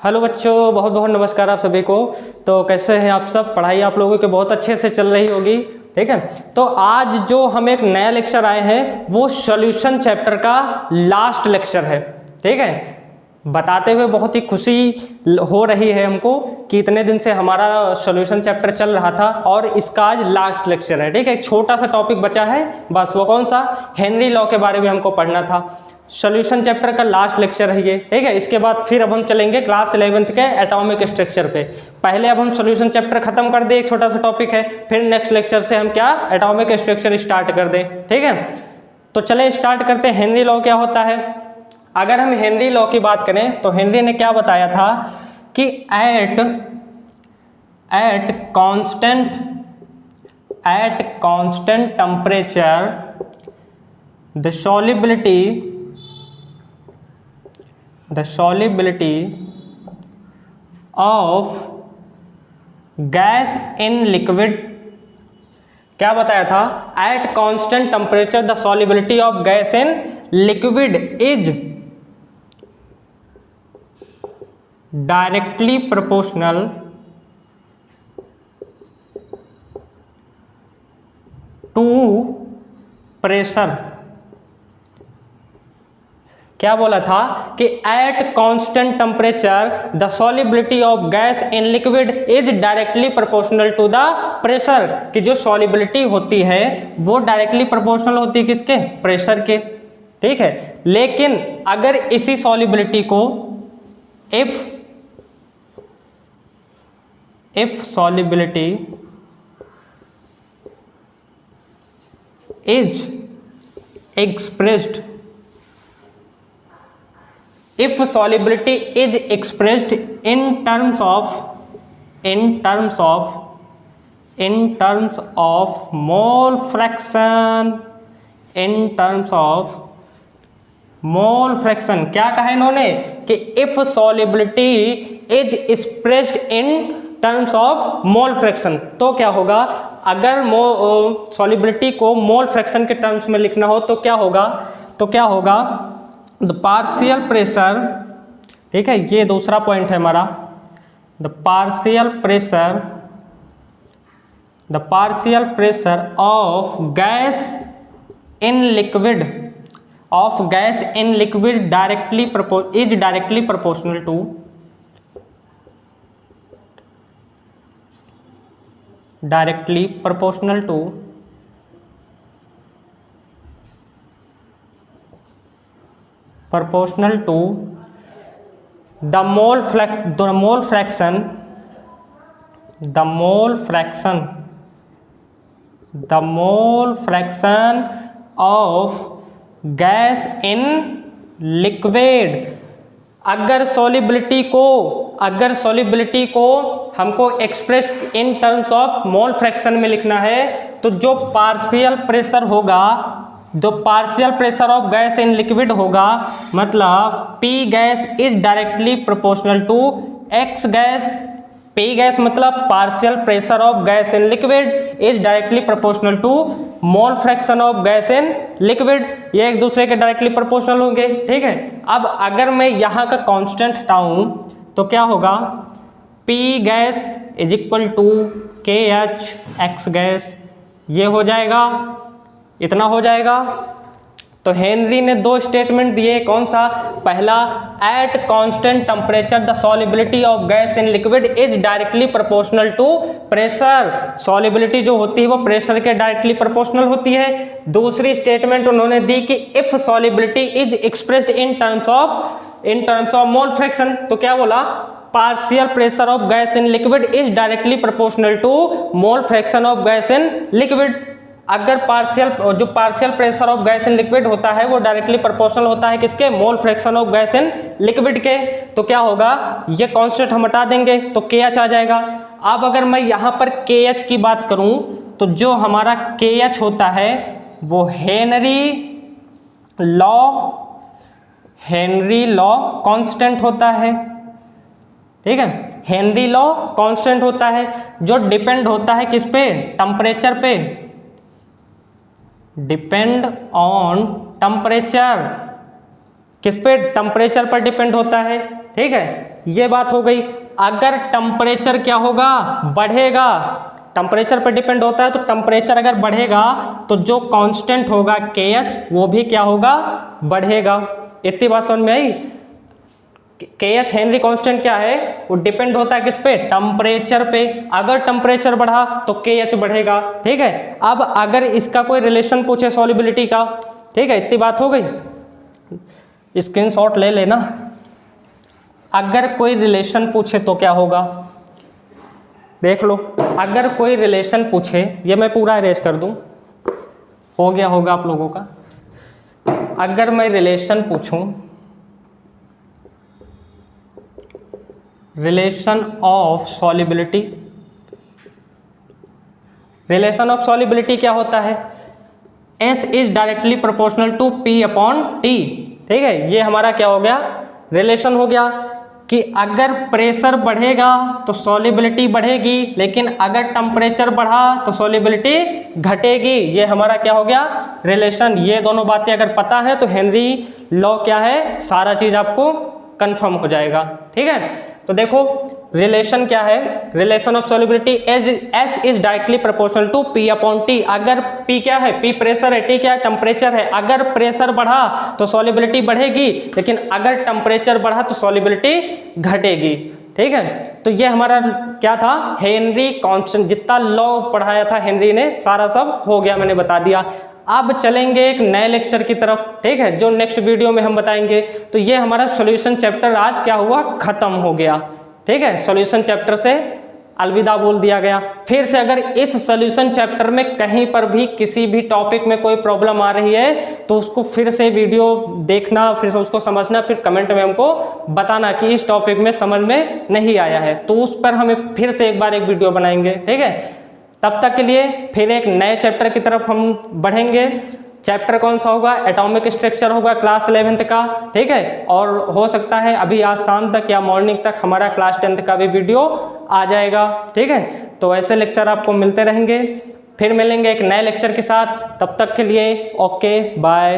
Hello बच्चों, बहुत बहुत नमस्कार आप सभी को। तो कैसे हैं आप सब? पढ़ाई आप लोगों की बहुत अच्छे से चल रही होगी, ठीक है। तो आज जो हम एक नया लेक्चर आए हैं वो सॉल्यूशन चैप्टर का लास्ट लेक्चर है, ठीक है। बताते हुए बहुत ही खुशी हो रही है हमको कि इतने दिन से हमारा सॉल्यूशन चैप्टर चल रहा था और इसका आज लास्ट लेक्चर है, ठीक है। एक छोटा सा टॉपिक बचा है बस, वो कौन सा? हेनरी लॉ के बारे में हमको पढ़ना था। सॉल्यूशन चैप्टर का लास्ट लेक्चर है ये, ठीक है। इसके बाद फिर अब हम चलेंगे क्लास 11th के एटॉमिक स्ट्रक्चर पे। पहले अब हम सॉल्यूशन चैप्टर खत्म कर दें, एक छोटा सा टॉपिक है, फिर नेक्स्ट लेक्चर से हम क्या एटॉमिक स्ट्रक्चर स्टार्ट कर दें, ठीक है। तो चले स्टार्ट करते हैं। हेनरी लॉ क्या होता है? अगर हम हेनरी लॉ की बात करें तो हेनरी ने क्या बताया था कि at constant temperature the solubility of gas in liquid, क्या बताया था? at constant temperature the solubility of gas in liquid is directly proportional to pressure। क्या बोला था कि at constant temperature the solubility of gas in liquid is directly proportional to the pressure, कि जो solubility होती है वो डायरेक्टली प्रोपोर्शनल होती है किसके? प्रेशर के, ठीक है। लेकिन अगर इसी सॉल्युबिलिटी को if solubility is expressed in terms of mole fraction, क्या कहा इन्होंने कि if solubility is expressed in terms of mole fraction, तो क्या होगा? अगर सॉल्युबिलिटी को मोल फ्रैक्शन के टर्म्स में लिखना हो तो क्या होगा? द पार्शियल प्रेशर, ठीक है, ये दूसरा पॉइंट है हमारा। The partial pressure of gas in liquid directly proportional to the mole fraction of gas in liquid। अगर सॉल्युबिलिटी को हमको express in terms of mole fraction में लिखना है तो जो partial pressure of gas in liquid होगा, मतलब P gas is directly proportional to X gas. P gas मतलब partial pressure of gas in liquid is directly proportional to mole fraction of gas in liquid, ये एक दूसरे के directly proportional होंगे, ठीक है। अब अगर मैं यहाँ का कांस्टेंट हटाऊं तो क्या होगा? P gas is equal to KH X gas, ये हो जाएगा, इतना हो जाएगा। तो हेनरी ने दो स्टेटमेंट दिए, कौन सा? पहला, at constant temperature the solubility of gas in liquid is directly proportional to pressure. Solubility जो होती है वो प्रेशर के डायरेक्टली प्रोपोर्शनल होती है। दूसरी स्टेटमेंट उन्होंने दी कि if solubility is expressed in terms of mole fraction, तो क्या बोला? Partial pressure of gas in liquid is directly proportional to mole fraction of gas in liquid. अगर partial pressure of gas in liquid होता है वो directly proportional होता है किसके? Mole fraction of gas in liquid के। तो क्या होगा? ये कांस्टेंट हम हटा देंगे तो KH आ जाएगा। अब अगर मैं यहाँ पर KH की बात करूँ तो जो हमारा KH होता है वो हेनरी लॉ कांस्टेंट होता है, ठीक है। हेनरी लॉ कांस्टेंट होता है जो डिपेंड होता है किस पे? टेम्परेचर पे। डिपेंड ऑन टेम्परेचर, किस पे? टेम्परेचर पर डिपेंड होता है। ठीक है, ये बात हो गई। अगर टेम्परेचर क्या होगा, बढ़ेगा, टेम्परेचर पर डिपेंड होता है, तो टेम्परेचर अगर बढ़ेगा तो जो कांस्टेंट होगा KH वो भी क्या होगा, बढ़ेगा। इतनी बात समझ में आई। KH हेनरी कांस्टेंट क्या है, वो डिपेंड होता है किस पे, टेम्परेचर पे। अगर टेम्परेचर बढ़ा तो KH बढ़ेगा, ठीक है। अब अगर इसका कोई रिलेशन पूछे सॉल्युबिलिटी का, ठीक है, इतनी बात हो गई, स्क्रीनशॉट ले लेना। अगर कोई रिलेशन पूछे तो क्या होगा, देख लो। अगर कोई रिलेशन पूछे, ये मैं पूरा अरेंज कर दूं, हो गया होगा आप लोगों का। अगर मैं रिलेशन पूछूं, relation of solubility, relation of solubility क्या होता है, S is directly proportional to P/T, ठीक है। ये हमारा क्या हो गया, रिलेशन हो गया कि अगर प्रेशर बढ़ेगा तो सॉल्युबिलिटी बढ़ेगी, लेकिन अगर टेम्परेचर बढ़ा तो सॉल्युबिलिटी घटेगी। ये हमारा क्या हो गया, रिलेशन। ये दोनों बातें अगर पता है तो हेनरी लॉ क्या है, सारा चीज आपको कंफर्म हो जाएगा, ठीक है। तो देखो रिलेशन क्या है, relation of solubility, S is directly proportional to P/T। अगर P क्या है, P प्रेशर है, T क्या है, टेम्परेचर है। अगर प्रेशर बढ़ा तो सॉल्युबिलिटी बढ़ेगी, लेकिन अगर टेम्परेचर बढ़ा तो सॉल्युबिलिटी घटेगी, ठीक है। तो ये हमारा क्या था, हेनरी कांस्टेंट, जितना लॉ पढ़ाया था हेनरी ने सारा सब हो गया, मैंने बता दिया। अब चलेंगे एक नए लेक्चर की तरफ, ठीक है, जो नेक्स्ट वीडियो में हम बताएंगे। तो ये हमारा सॉल्यूशन चैप्टर आज क्या हुआ, खत्म हो गया, ठीक है। सॉल्यूशन चैप्टर से अलविदा बोल दिया गया। फिर से अगर इस सॉल्यूशन चैप्टर में कहीं पर भी किसी भी टॉपिक में कोई प्रॉब्लम आ रही है तो उसको फिर से वीडियो देखना, फिर से उसको समझना, फिर कमेंट में हमको बताना कि इस टॉपिक में समझ में नहीं आया है, तो उस पर हमें फिर से एक बार एक वीडियो बनाएंगे, ठीक है। तब तक के लिए फिर एक नए चैप्टर की तरफ हम बढ़ेंगे। चैप्टर कौन सा होगा, एटॉमिक स्ट्रक्चर होगा क्लास 11th का, ठीक है। और हो सकता है अभी आज शाम तक या मॉर्निंग तक हमारा क्लास 10th का भी वीडियो आ जाएगा, ठीक है। तो ऐसे लेक्चर आपको मिलते रहेंगे, फिर मिलेंगे एक नए लेक्चर के साथ। तब तक के लिए ओके बाय।